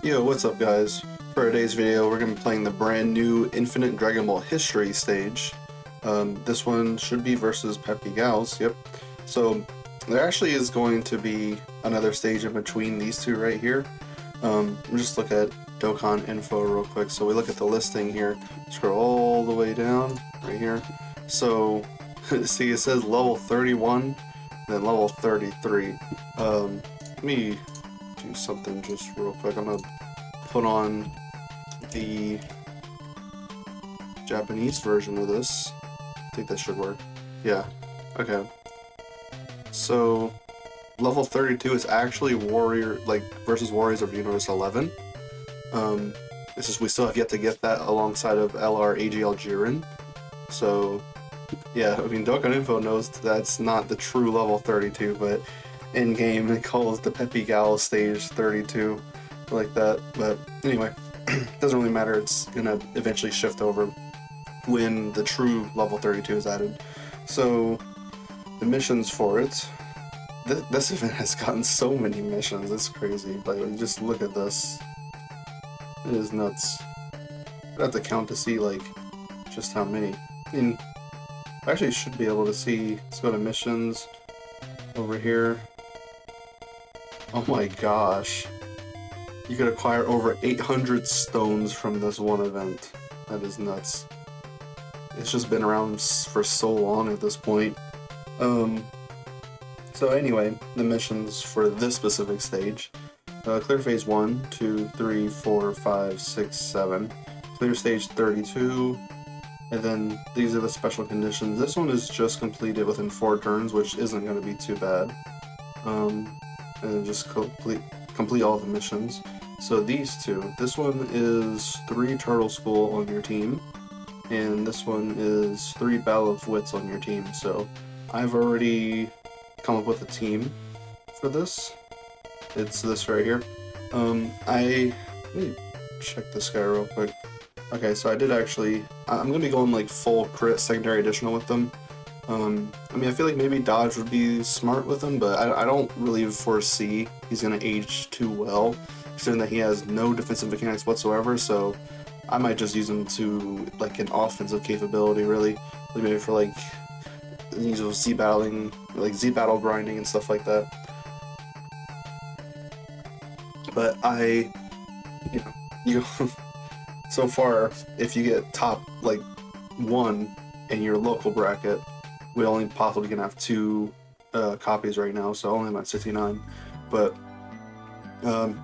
Yo, what's up guys? For today's video, we're going to be playing the brand new Infinite Dragon Ball History stage. This one should be versus PEPPY GALS, yep. So, there actually is going to be another stage in between these two right here. We'll just look at Dokkan info real quick. So we look at the listing here, scroll all the way down, right here. So, see it says level 31, then level 33. Let me do something just real quick. I'm gonna put on the Japanese version of this. I think that should work. Yeah. Okay. So level 32 is actually warrior versus warriors of universe 11. It's just we still have yet to get that alongside of LR AGL Jiren. So yeah, I mean Dokkan Info knows that's not the true level 32, but in game it calls the PEPPY GALS stage 32 like that. But anyway, doesn't really matter. It's gonna eventually shift over when the true level 32 is added. So the missions for it, this event has gotten so many missions. It's crazy. Like, just look at this. It is nuts. I have to count to see like just how many. I mean, I actually should be able to see. Let's go to missions over here. Oh my gosh. You could acquire over 800 stones from this one event. That is nuts. It's just been around for so long at this point. So anyway, the missions for this specific stage. Clear phase 1, 2, 3, 4, 5, 6, 7. Clear stage 32. And then these are the special conditions. This one is just completed within 4 turns, which isn't going to be too bad. And then just complete all the missions. So these two, this one is 3 Turtle School on your team, and this one is 3 Battle of Wits on your team. So I've already come up with a team for this. It's this right here. Let me check this guy real quick. Okay, so I did actually, I'm going to be going like full crit secondary additional with them. I mean, I feel like maybe Dodge would be smart with him, but I don't really foresee he's going to age too well, considering that he has no defensive mechanics whatsoever, so I might just use him to, like, an offensive capability, really. Like, maybe for, like, Z-battling, like, Z-battle grinding and stuff like that. But so far, if you get top, like, 1 in your local bracket, we only possibly can have 2 copies right now, so only I'm at 69. But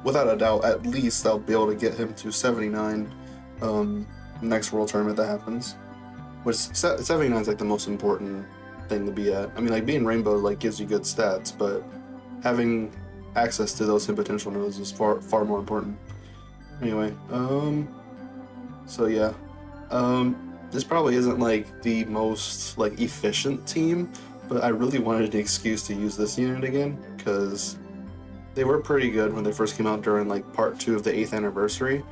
without a doubt, at least I'll be able to get him to 79 next World Tournament that happens. Which 79 is like the most important thing to be at. I mean, like, being Rainbow like gives you good stats, but having access to those hidden potential nodes is far more important. Anyway, so yeah, this probably isn't like the most like efficient team, but I really wanted an excuse to use this unit again because they were pretty good when they first came out during like part 2 of the 8th anniversary,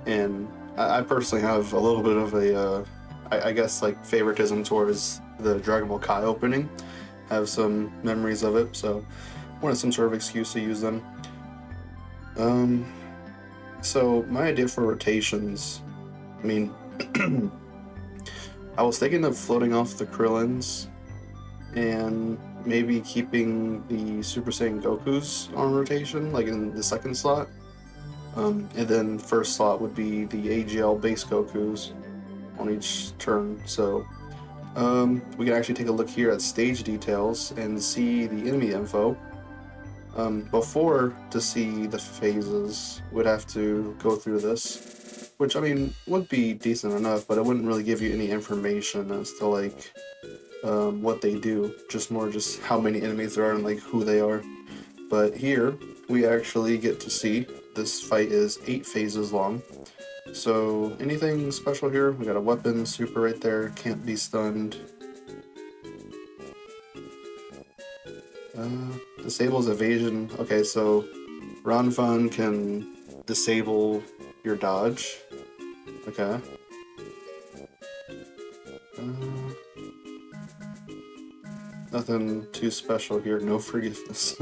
and I personally have a little bit of a I guess like favoritism towards the Dragon Ball Kai opening. I have some memories of it, so wanted some sort of excuse to use them. So my idea for rotations, I mean, I was thinking of floating off the Krillins and maybe keeping the Super Saiyan Gokus on rotation, like in the second slot. And then first slot would be the AGL base Gokus on each turn. So we can actually take a look here at stage details and see the enemy info. Before, to see the phases, we'd have to go through this, which, I mean, would be decent enough, but it wouldn't really give you any information as to, like, what they do, just how many enemies there are and, like, who they are. But here, we actually get to see this fight is 8 phases long. So, anything special here? We got a weapon, super right there, can't be stunned. Disables evasion. Okay, so Ranfan can disable your dodge. Okay. Nothing too special here, no forgiveness.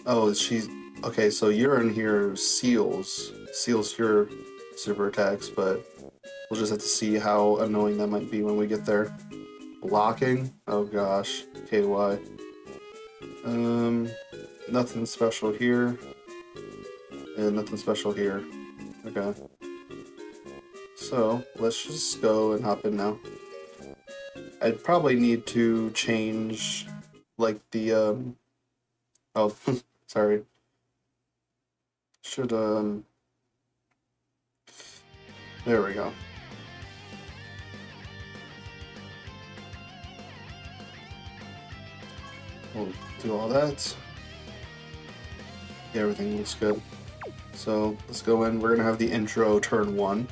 Oh, she's okay. So you're in here seals your super attacks, but we'll just have to see how annoying that might be when we get there. Blocking? Oh gosh. KY. Nothing special here. And nothing special here. Okay. So, let's just go and hop in now. I'd probably need to change, like, the, oh, sorry. Should, there we go. We'll do all that. Yeah, everything looks good. So, let's go in. We're gonna have the intro turn 1.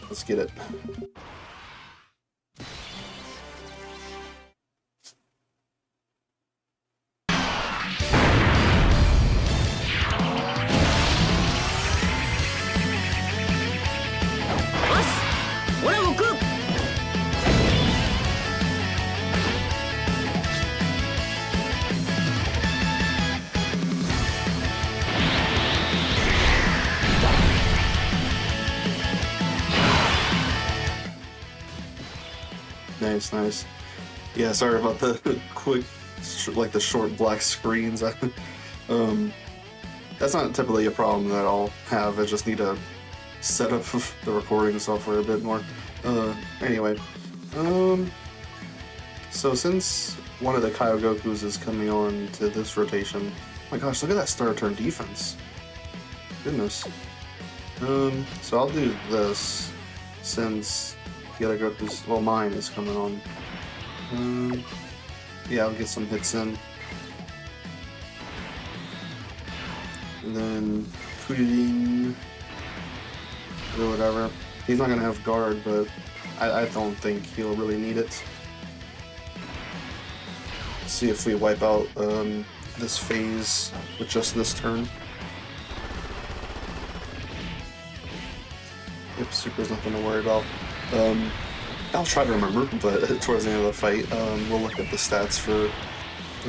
Let's get it. Nice, nice. Yeah, sorry about the quick, like the short black screens. That's not typically a problem that I'll have. I just need to set up the recording software a bit more. Anyway, so since one of the Kyogokus is coming on to this rotation, oh my gosh, look at that start turn defense. Goodness. So I'll do this since the other Goku's, well, mine is coming on. Yeah, I'll get some hits in. And then Kuririn, or whatever. He's not gonna have guard, but I don't think he'll really need it. Let's see if we wipe out this phase with just this turn. Yep, Super's nothing to worry about. I'll try to remember, but towards the end of the fight, we'll look at the stats for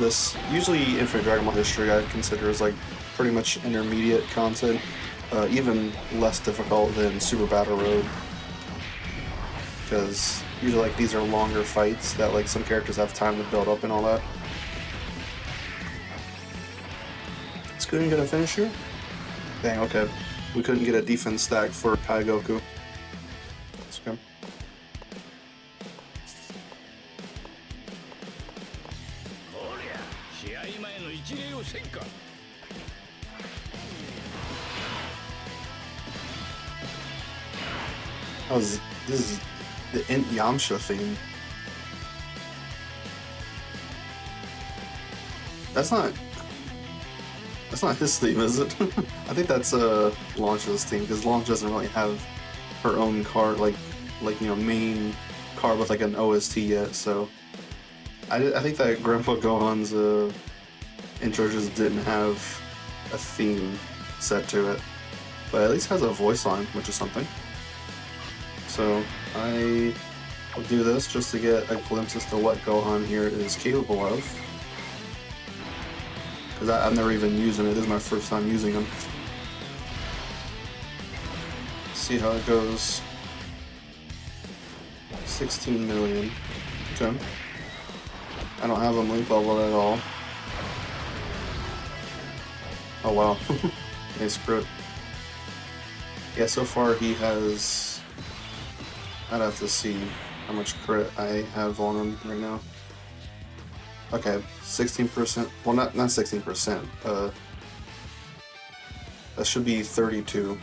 this. Usually, Infinite Dragon Ball history I consider as like pretty much intermediate content, even less difficult than Super Battle Road, because usually like these are longer fights that like some characters have time to build up and all that. Is Kuririn gonna finish here? Dang, okay. We couldn't get a defense stack for Kyogoku. That's okay. Oh, this is the Yamcha theme. That's not his theme, is it? I think that's Launch's theme, because Launch doesn't really have her own card, like you know, main card with like an OST yet. So I think that Grandpa Gohan's intro just didn't have a theme set to it, but at least has a voice line, which is something. So I will do this just to get a glimpse as to what Gohan here is capable of. Because I've never even used him. This is my first time using him. See how it goes. 16 million. Okay. I don't have him link level at all. Oh wow. Nice crit. Yeah, so far he has... I'd have to see how much crit I have on him right now. Okay, 16%. Well, not 16%. That should be 32%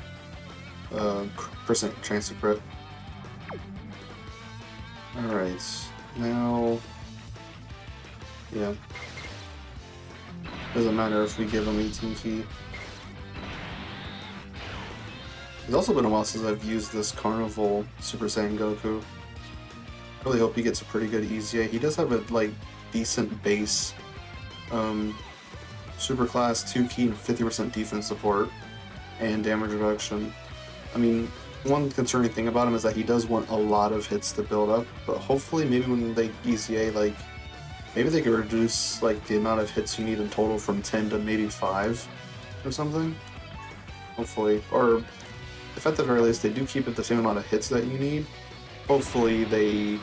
chance to crit. All right, now, yeah. Doesn't matter if we give him 18 key. It's also been a while since I've used this Carnival Super Saiyan Goku. I really hope he gets a pretty good EZA. He does have a like decent base super class, 2 key, and 50% defense support and damage reduction. I mean, one concerning thing about him is that he does want a lot of hits to build up, but hopefully maybe when they EZA like Maybe they could reduce like the amount of hits you need in total from 10 to maybe 5 or something. Hopefully, or if at the very least they do keep it the same amount of hits that you need, hopefully they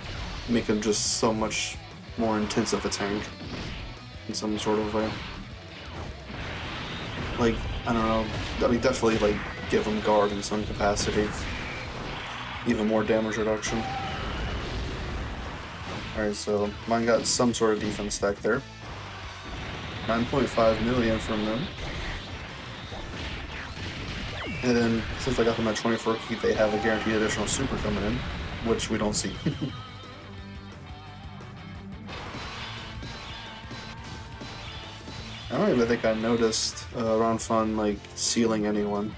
make him just so much more intense of a tank in some sort of way. Like, I don't know, I mean, definitely like give him guard in some capacity. Even more damage reduction. Alright, so mine got some sort of defense stack there. 9.5 million from them. And then, since I got them at 24 key, they have a guaranteed additional super coming in, which we don't see. I don't even think I noticed around fun, like, sealing anyone.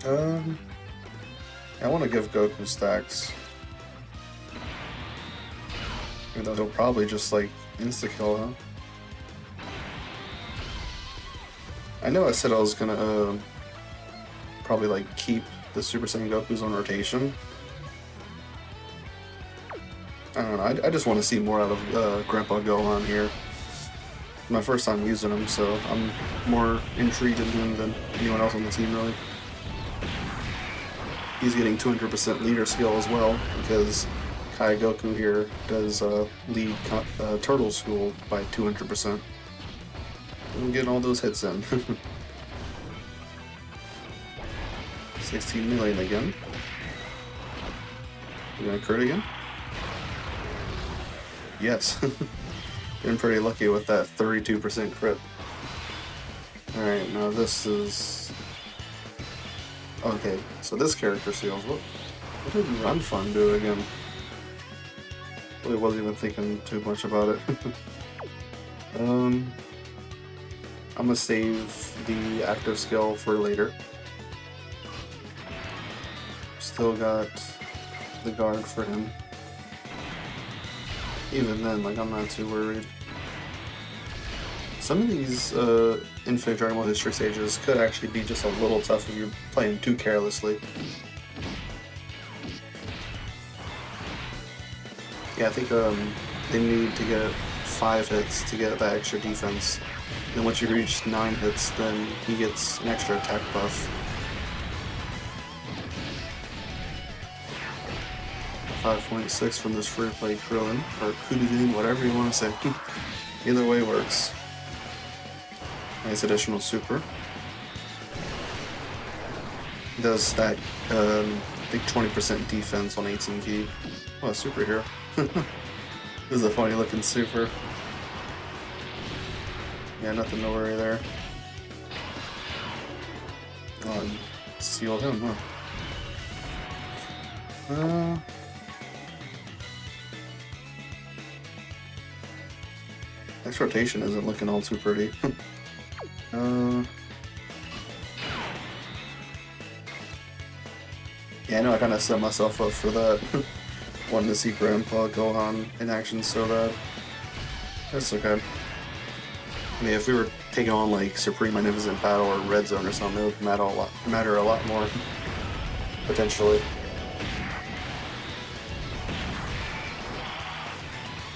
I want to give Goku stacks. Even though he'll probably just, like, insta-kill, huh? I know I said I was gonna probably like keep the Super Saiyan Gokus on rotation. I don't know, I just want to see more out of Grandpa Gohan here. My first time using him, so I'm more intrigued in him than anyone else on the team, really. He's getting 200% leader skill as well, because Kai Goku here does lead Turtle School by 200%. I'm getting all those hits in. 16 million again. We're gonna crit again? Yes. Been pretty lucky with that 32% crit. Alright, now this is... Okay, so this character seals. What did Run Fun do again? Really wasn't even thinking too much about it. I'm gonna save the active skill for later. Still got the guard for him. Even then, like, I'm not too worried. Some of these Infinite Dragon Ball History stages could actually be just a little tough if you're playing too carelessly. Yeah, I think they need to get 5 hits to get that extra defense. Then once you reach 9 hits, then he gets an extra attack buff. 5.6 from this free play Krillin, or Kudin, whatever you want to say. Either way works. Nice additional super. Does stack, I think 20% defense on 18 key. Oh, superhero. This is a funny looking super. Yeah, nothing to worry there. Oh, sealed him, huh? Next rotation isn't looking all too pretty. Yeah, I know I kind of set myself up for that. Wanting to see Grandpa Gohan in action so bad. That's okay. I mean, if we were taking on like Supreme Magnificent Battle or Red Zone or something, it would matter a lot more. Potentially.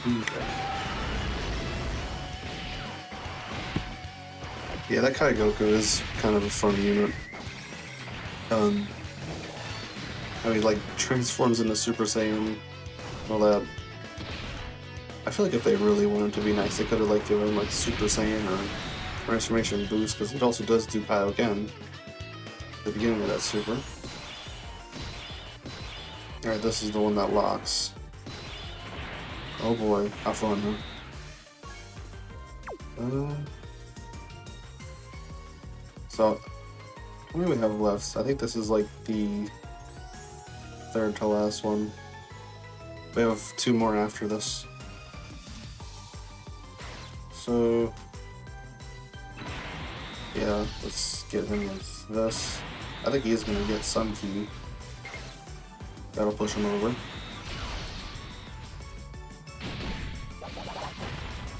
Okay. Yeah, that Kai Goku is kind of a fun unit. I mean, like, transforms into Super Saiyan, all that. I feel like if they really wanted to be nice, they could have, like, given him, like, Super Saiyan or Transformation Boost, because it also does do Kaioken at the beginning of that Super. Alright, this is the one that locks. Oh boy, have fun, huh? So, what do we have left? I think this is like the third to last one. We have 2 more after this. So, yeah, let's get him with this. I think he's gonna get some key. That'll push him over.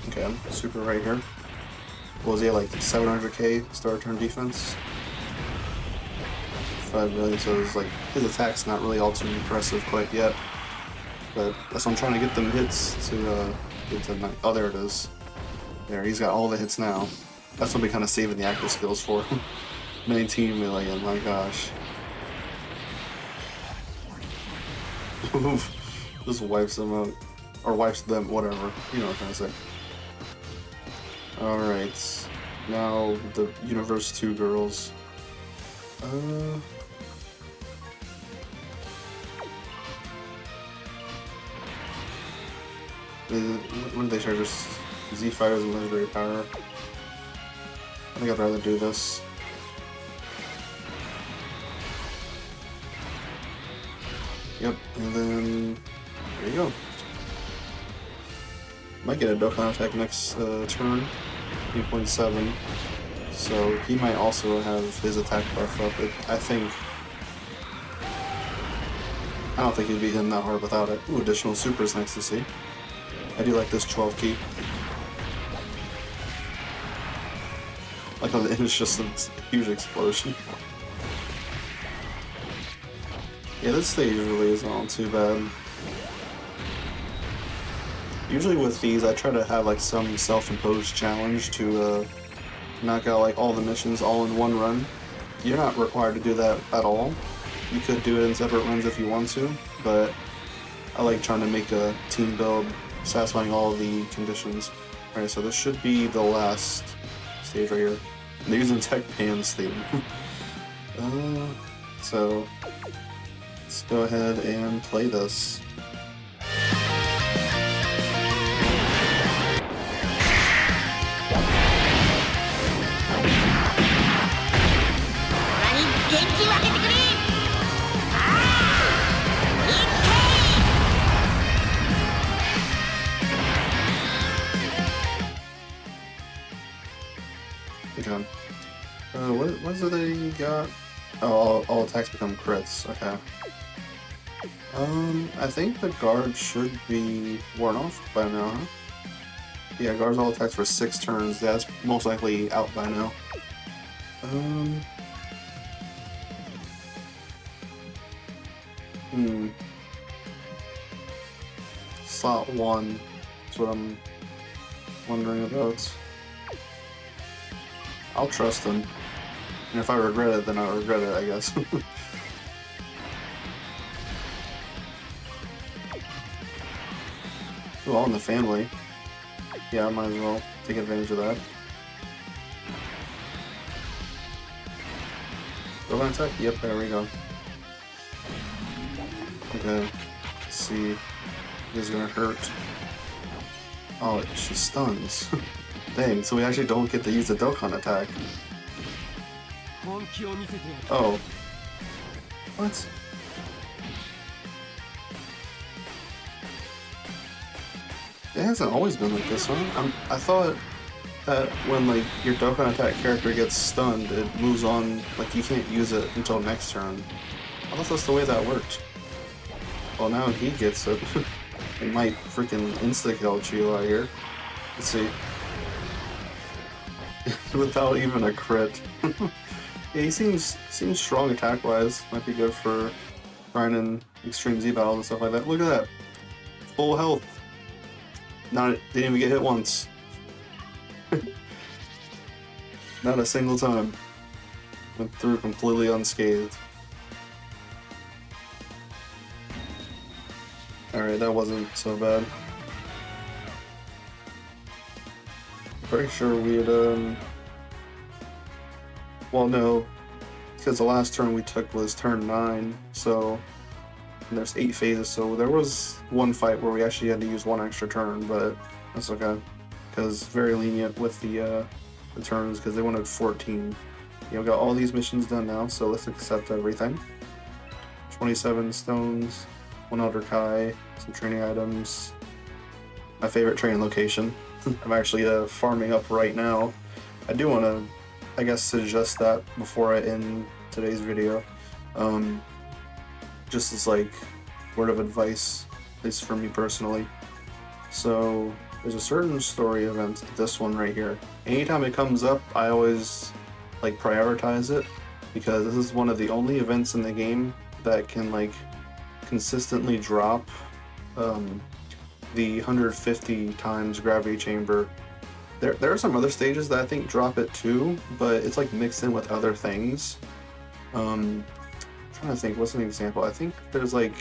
Okay, super right here. What was he at, like 700k start turn defense? 5 million, so it's like his attack's not really all too impressive quite yet. but that's why I'm trying to get them hits to get to 9. Oh, there it is. There, he's got all the hits now. That's what we kind of saving the active skills for. 19 million, my gosh. Just wipes them out. Or wipes them, whatever. You know what I'm trying to say. Alright. Now, the Universe 2 girls. What did they charge us? Z Fighters and Legendary Power. I think I'd rather do this. Yep, and then there you go. Might get a Dokkan attack next turn, 8.7. So he might also have his attack buff up. I don't think he'd beat him that hard without it. Ooh, additional super is nice to see. I do like this 12 key. Like how the end is just a huge explosion. Yeah, this stage really isn't all too bad. Usually with these, I try to have like some self-imposed challenge to knock out like all the missions all in one run. You're not required to do that at all. You could do it in separate runs if you want to, but I like trying to make a team build satisfying all the conditions. Alright, so this should be the last stage right here. And they're using Tech Pan's theme. So let's go ahead and play this. Okay. What is it that you got? Oh, all attacks become crits. Okay. I think the guard should be worn off by now, huh? Yeah, guards all attacks for 6 turns. That's most likely out by now. Slot 1. That's what I'm wondering about. I'll trust him. And if I regret it, then I'll regret it, I guess. Ooh, all in the family. Yeah, I might as well take advantage of that. Go on attack? Yep, there we go. Okay, let's see. This is gonna hurt. Oh, she stuns. Dang, so we actually don't get to use the Dokkan attack. Oh. What? It hasn't always been like this, huh? I thought that when, like, your Dokkan attack character gets stunned, it moves on, like, you can't use it until next turn. I thought that's the way that worked. Well, now he gets it. It might freaking insta-kill Chio out here. Let's see. Without even a crit. Yeah, he seems strong attack-wise. Might be good for grinding Extreme Z battles and stuff like that. Look at that. Full health. Didn't even get hit once. Not a single time. Went through completely unscathed. Alright, that wasn't so bad. Pretty sure we had, well, no, because the last turn we took was turn 9, so and there's 8 phases, so there was one fight where we actually had to use 1 extra turn, but that's okay, because very lenient with the turns, because they wanted 14. You know, got all these missions done now, so let's accept everything. 27 stones, 1 Elder Kai, some training items, my favorite training location. I'm actually farming up right now. I do want to, I guess, suggest that before I end today's video. Just as like word of advice, at least for me personally. So there's a certain story event, this one right here. Anytime it comes up, I always like prioritize it because this is one of the only events in the game that can like consistently drop the 150 times gravity chamber. There are some other stages that I think drop it too, but it's like mixed in with other things. I'm trying to think, what's an example? I think there's like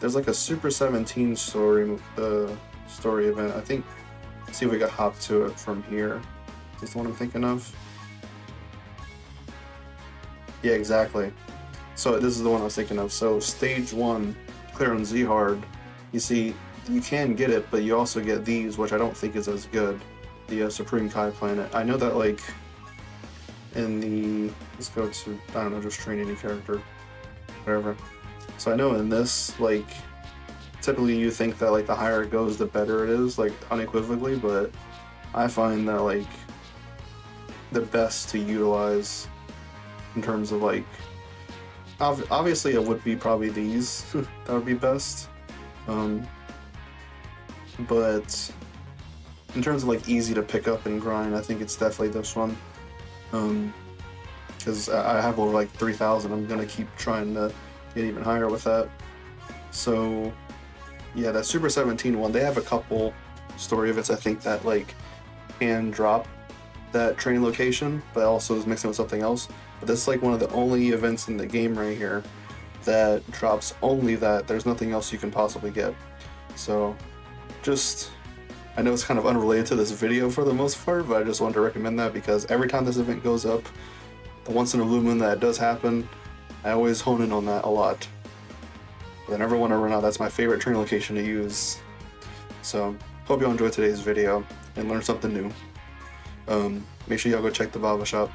a Super 17 story event. I think. Let's see if we can hop to it from here. Is this the one I'm thinking of? Yeah, exactly. So this is the one I was thinking of. So stage 1, clear on Z hard. You see, you can get it, but you also get these, which I don't think is as good. The Supreme Kai Planet. I know that like in the, let's go to, I don't know, just train any character, whatever. So I know in this, like, typically you think that like the higher it goes, the better it is, like unequivocally, but I find that like the best to utilize in terms of like, obviously it would be probably these that would be best, but in terms of like easy to pick up and grind, I think it's definitely this one, because I have over like 3,000. I'm gonna keep trying to get even higher with that. So yeah, that Super 17 one, they have a couple story events I think that like can drop that training location, but also is mixing with something else. But this is like one of the only events in the game right here that drops only that. There's nothing else you can possibly get. So just, I know it's kind of unrelated to this video for the most part, but I just wanted to recommend that because every time this event goes up, the once in a blue moon that it does happen, I always hone in on that a lot. But I never want to run out. That's my favorite training location to use. So hope y'all enjoyed today's video and learned something new. Make sure y'all go check the Baba shop.